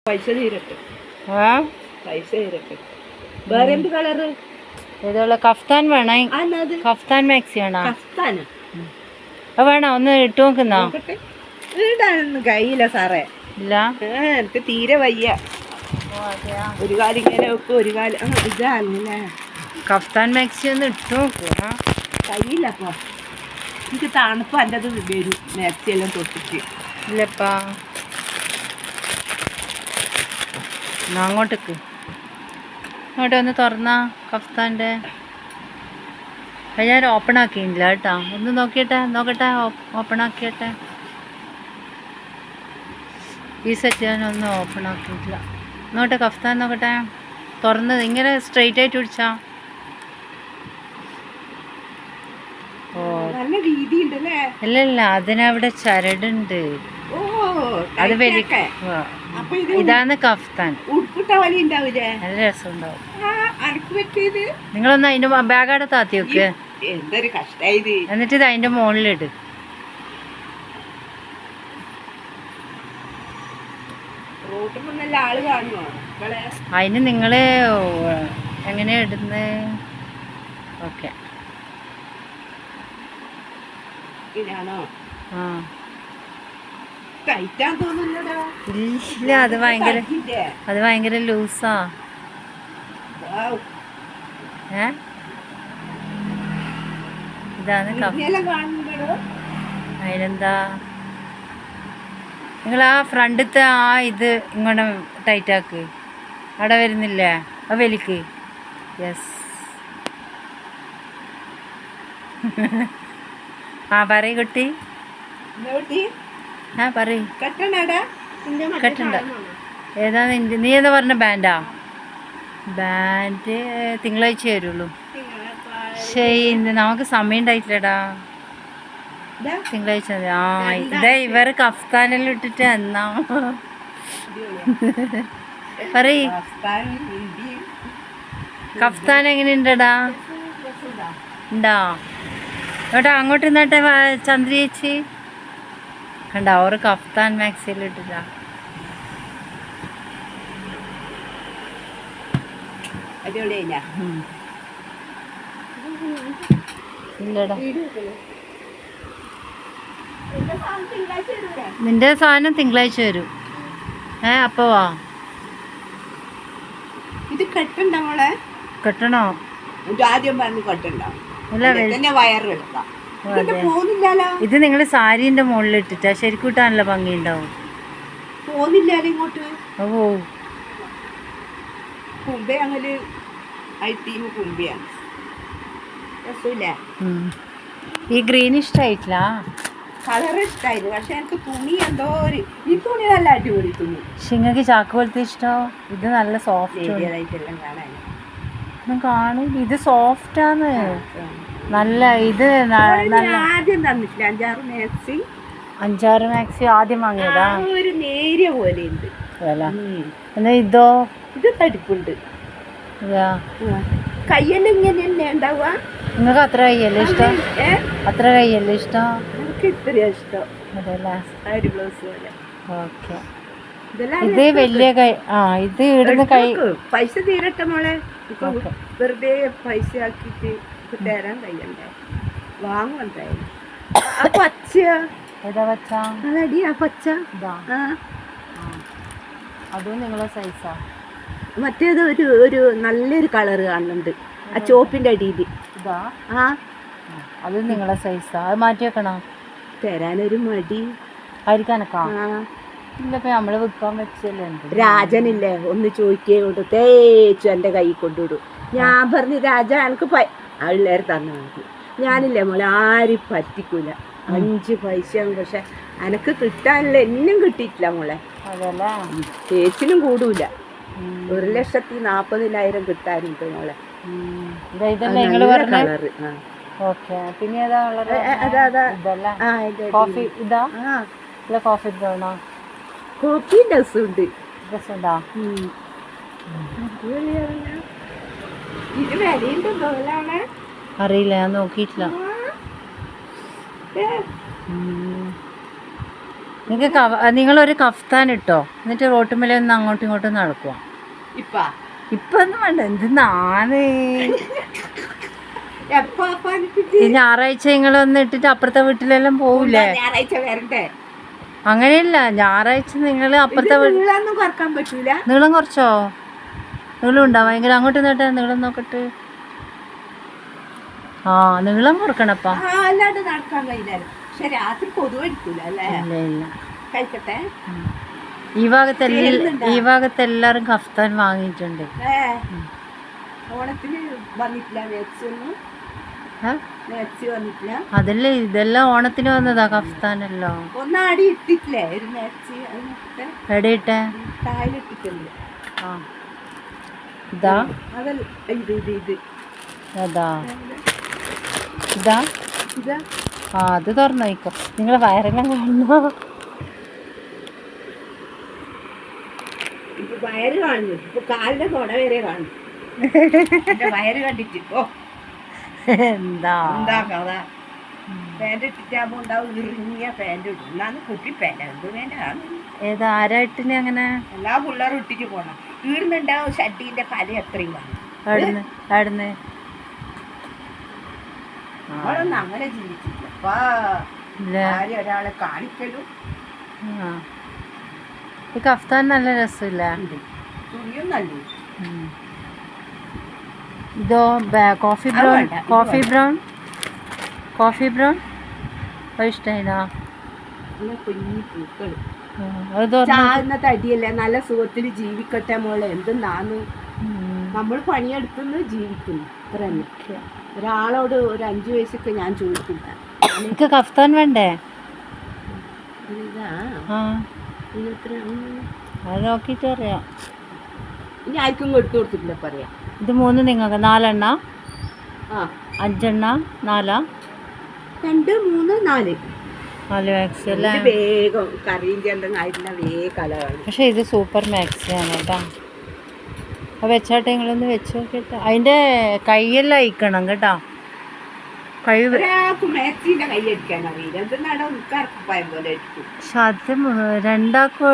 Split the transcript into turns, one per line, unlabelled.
പൈസ തീരട്ടെ. പൈസ തീരട്ടെ.
വേറെ എന്ത് കളറ്? ഏതോളെ കഫ്താൻ വേണോ? കഫ്താൻ മാക്സി വേണോ? അത് വേണോ? ഒന്ന് ഇട്ട് നോക്കുന്നോ?
ഇടാനൊന്നും കഴിയില്ല സാറേ.
ഇല്ല,
എനിക്ക് തീരെ വയ്യ. ഒരു കാലം ഇങ്ങനെ വെക്കും, ഒരു കാലം ഇതാണല്ലേ.
കഫ്താൻ മാക്സി ഒന്ന് ഇട്ട് നോക്കൂ.
കഴിയില്ല. അപ്പൊ എനിക്ക് തണുപ്പ് എൻ്റെ അത് വരും മാക്സി എല്ലാം തൊട്ടിട്ട്.
ഇല്ലപ്പാ, അങ്ങോട്ടേക്ക് അങ്ങോട്ട് ഒന്ന് തുറന്നാ കഫ്താൻ്റെ. അത് ഞാൻ ഓപ്പൺ ആക്കിയില്ല കേട്ടോ. ഒന്ന് നോക്കട്ടെ ഓപ്പൺ ആക്കിയട്ടെ. ഈ സെറ്റ് ഞാനൊന്നും ഓപ്പൺ ആക്കിയിട്ടില്ല. നോട്ടെ കഫ്താൻ നോക്കട്ടെ. തുറന്നത് ഇങ്ങനെ സ്ട്രെയിറ്റ് ആയിട്ട് പിടിച്ചാ. ഓ ഇല്ല, അതിനവിടെ ചരടുണ്ട്. അത് വലിക്ക. ഇതാണ് കഫ്താൻ. നല്ല രസമുണ്ടാവും. നിങ്ങളൊന്ന് അതിന്റെ ബാഗാടെ താത്തി വെക്ക്. എന്നിട്ട് ഇത് അതിന്റെ മുകളിലിട്. അതിന് നിങ്ങള് എങ്ങനെയാ ഇടുന്നത്? ഓക്കെ. ഇല്ല, അത് ഭയങ്കര ലൂസാ. ഇതാണ് അതിനെന്താ? നിങ്ങൾ ആ ഫ്രണ്ടത്തെ ഇത് ഇങ്ങോട്ട് ടൈറ്റാക്ക്. അവിടെ വരുന്നില്ലേ? അത് വലിക്ക്. യെസ്. പറയ് കുട്ടി. പറയ്. കെട്ടണ്ട. ഏതാ നീ ഏതാ പറഞ്ഞ? ബാൻഡാ? ബാൻഡ് തിങ്കളാഴ്ച വരുള്ളൂ. ശരി, നമുക്ക് സമയം ഉണ്ടായിട്ടില്ലടാ. തിങ്കളാഴ്ച. ഇതാ ഇവർ കഫ്താനെല്ലാം ഇട്ടിട്ട് എന്നാ പറയ്. കഫ്താൻ എങ്ങനെയുണ്ടടാ? ഉണ്ടോ? കേട്ടോ, അങ്ങോട്ട് നിന്നാട്ടെ ചന്ദ്രി ചേച്ചി. കണ്ട, അവർ കഫ്താൻ മാക്സിയിൽ ഇട്ടിട്ടാ. ഇല്ലടാ, നിന്റെ സാധനം തിങ്കളാഴ്ച വരും. അപ്പൊ വാ.
ഇത് കെട്ടണ്ട മോളെ?
കെട്ടണോ?
ആദ്യം പറഞ്ഞു കെട്ടണ്ട.
ഇത് നിങ്ങൾ സാരീന്റെ മുകളിൽ ഇട്ടിട്ടാ ശരിക്കും ഇട്ടാണല്ലോ ഭംഗി ഉണ്ടാവും.
പോന്നില്ലാലോ ഇങ്ങോട്ട്.
ഓ,
കുമ്പേ അങ്ങനെ കുമ്പിയാണ്.
ഈ ഗ്രീൻ ഇഷ്ടായിട്ടില്ല.
കളർ ഇഷ്ടായിരുന്നു, പക്ഷെ എനിക്ക് തുണി എന്തോ ഈ തുണി നല്ല അടിപൊളി തുണി.
നിങ്ങൾക്ക് ചാക്ക് പോലത്തെ ഇഷ്ടോ? ഇത് നല്ല സോഫ്റ്റ് കാണും. ഇത് സോഫ്റ്റാണ് നല്ല. ഇത്
ആദ്യം തന്നിട്ടില്ല. 5-6 മാക്സി
ആദ്യം വാങ്ങിയതാ.
ഒരു നേരിയ പോലെ ഉണ്ട്.
എന്നാ ഇതോ?
ഇത് തടിപ്പുണ്ട്. കയ്യെല്ലാം ഇങ്ങനെ തന്നെ ഉണ്ടാവുക.
നിങ്ങൾക്ക് അത്ര കയ്യല്ലേ ഇഷ്ടം? അത്ര കയ്യല്ലേ ഇഷ്ടം?
എനിക്ക് ഇത്രയാ ഇഷ്ടം.
ഓക്കെ. ഇത് വലിയ കൈ. ഇത് ഇടുന്ന കൈ.
പൈസ തീരട്ടെ മോളെ. വെറുതെ പൈസ ആക്കിട്ട് തരാൻ കഴിയണ്ടേ? വാങ്ങണ്ടേ? പച്ച
ഏതാ പച്ച?
അതടി ആ പച്ച.
അതും നിങ്ങളെ സൈസാ?
മറ്റേത് ഒരു നല്ലൊരു കളറ് കാണുന്നുണ്ട് ആ ചോപ്പിന്റെ അടിയിൽ.
ഇതാ? അത് നിങ്ങളെ സൈസാ? അത് മാറ്റി വെക്കണോ?
തരാനൊരു മടി
ആയിരിക്കാനൊക്കെ. ഇല്ലപ്പോ നമ്മള് വിൽക്കാൻ വെച്ചല്ലേ.
രാജനില്ലേ ഒന്ന് ചോദിക്കേ കൊണ്ട് തേച്ചു എൻ്റെ കൈ കൊണ്ടുവിടും. ഞാൻ പറഞ്ഞു രാജ എനിക്ക് പിള്ളേർ തന്നാ മതി. ഞാനില്ലേ മോളെ ആരും പറ്റിക്കൂല. 5 പൈസയാണ്. പക്ഷെ എനക്ക് കിട്ടാനുള്ള എന്നും കിട്ടിയിട്ടില്ല മോളെ. ചേച്ചിനും കൂടൂല. 1,40,000 കിട്ടാനുണ്ട് മോളെ. കളറ്.
പിന്നെ കോഫി
ഡ്രസ്സുണ്ട്.
ഡ്രസ്സുണ്ടോ?
ഇത് വിലയുണ്ടോ?
അറിയില്ല, ഞാൻ നോക്കിയിട്ടില്ല. നിങ്ങൾക്ക് നിങ്ങളൊരു കഫ്താൻ ഇട്ടോ, എന്നിട്ട് റോട്ടുമ്മലേ ഒന്ന് അങ്ങോട്ടും ഇങ്ങോട്ടും നടക്കുക. ഇപ്പൊ ഒന്നും വേണ്ട, എന്തിനാണ് ഈ ഞായറാഴ്ച നിങ്ങളൊന്ന് ഇട്ടിട്ട് അപ്പുറത്തെ വീട്ടിലെല്ലാം പോവില്ലേ?
ഞായറാഴ്ച വരണ്ടേ?
അങ്ങനെയല്ല, ഞായറാഴ്ച നിങ്ങൾ അപ്പുറത്തെ
നീളൊന്നും കുറക്കാൻ പറ്റൂല.
നീളം കുറച്ചോ? നീളം ഉണ്ടാ ഭയങ്കര? അങ്ങോട്ട് നോട്ടെ, നീളം നോക്കട്ടെ. ആ, നീളം കുറക്കണപ്പാ.
അല്ലാണ്ട് നടക്കാൻ കഴിയില്ല. പക്ഷെ രാത്രി കൊതുവടിക്കൂല അല്ലേ?
ഇല്ല ഇല്ല.
കഴിക്കട്ടെ.
ഈ ഭാഗത്തെല്ലാരും കഫ്താൻ വാങ്ങിയിട്ടുണ്ട്.
ഓണത്തിന് വന്നിട്ടില്ല മാക്സിയൊന്നും? മാക്സി വന്നിട്ടില്ല.
അതല്ലേ, ഇതെല്ലാം ഓണത്തിന് വന്നതാ കഫ്താനല്ലോ.
ഒന്നാടി ഇട്ടിട്ടില്ലേ ഒരു മാക്സി?
എവിടെ ഇട്ടേ?
താഴിലിട്ടിട്ടുണ്ട്.
ആ, ഇതാ
അതല്ല, ഇത്
അതാ ഇതാ
ഇതാ.
ആ, അത് തുറന്നോയിക്കോ. നിങ്ങളെ വയറെല്ലാം കാണുന്നോ?
ഇപ്പൊ വയറ് കാണുന്നു. ഇപ്പൊ കാലിന്റെ കൊട വരെ കാണുന്നു. വയറ് കണ്ടിട്ടോ
എന്താ
എന്താ കഥ? പാൻറ് ഇട്ടിട്ടാകുമ്പോ ഉണ്ടാവും ഇറിങ്ങിയ പാൻറ് ഇടും. എന്നാന്ന് കുട്ടി പാൻറ് എന്ത് പാൻറ്റാണ്?
ഏതാ ആരായിട്ടിനെ അങ്ങനെ?
എല്ലാ പിള്ളേരും ഇട്ടിട്ട് പോണം. ഈടുന്നുണ്ടാവും ഷഡ്ഡീന്റെ കല എത്രയും കാണും.
ആടുന്ന്
നമ്മളൊന്നും അങ്ങനെ ജീവിച്ചില്ല. ആരും ഒരാളെ കാണിക്കലും.
ഈ കഫ്താൻ നല്ല രസമില്ല.
തുണിയും നല്ല.
ഇതോ കോഫി ബ്രൗൺ. അത് ഇഷ്ടായിനാ?
കുഞ്ഞി പൂക്കള്
അത്
ചാകുന്ന തടിയല്ലേ, നല്ല സുഖത്തിൽ ജീവിക്കട്ടെ മോളെ. എന്തെന്നാന്ന് നമ്മൾ പണിയെടുക്കുന്നു, ജീവിക്കുന്നു. അത്ര തന്നെ. ഒരാളോട് ഒരു 5 വയസ്സൊക്കെ ഞാൻ ചോദിക്കില്ല.
എനിക്ക് കഫ്താൻ വേണ്ടേ? അത് നോക്കിയിട്ട് അറിയാം.
ഇനി ആർക്കും എടുത്തു കൊടുത്തിട്ടില്ല പറയാം.
ഇത് 3 നിങ്ങൾക്ക് 4 എണ്ണ? 5 എണ്ണ? 4?
2, 3, 4
മാക്സി അല്ലേ?
വേഗം കറിയിൻ്റെ എന്തെങ്കിലും ആയിട്ടില്ല, വേഗം കളയാണ്.
പക്ഷെ ഇത് സൂപ്പർ മാക്സിയാണ് കേട്ടോ. അപ്പോൾ വെച്ചാട്ടെ, നിങ്ങളൊന്ന് വെച്ച് നോക്കിയിട്ട്. അതിൻ്റെ കൈയെല്ലാം അയക്കണം കേട്ടോ.
ഒരാൾക്ക് മാക്സിൻ്റെ കൈ അടിക്കാൻ അറിയില്ല. എന്തെന്നാടോ നിൽക്കാർക്ക് പായം പോലെ അടിക്കും.
പക്ഷെ അത് 2 ആൾക്ക്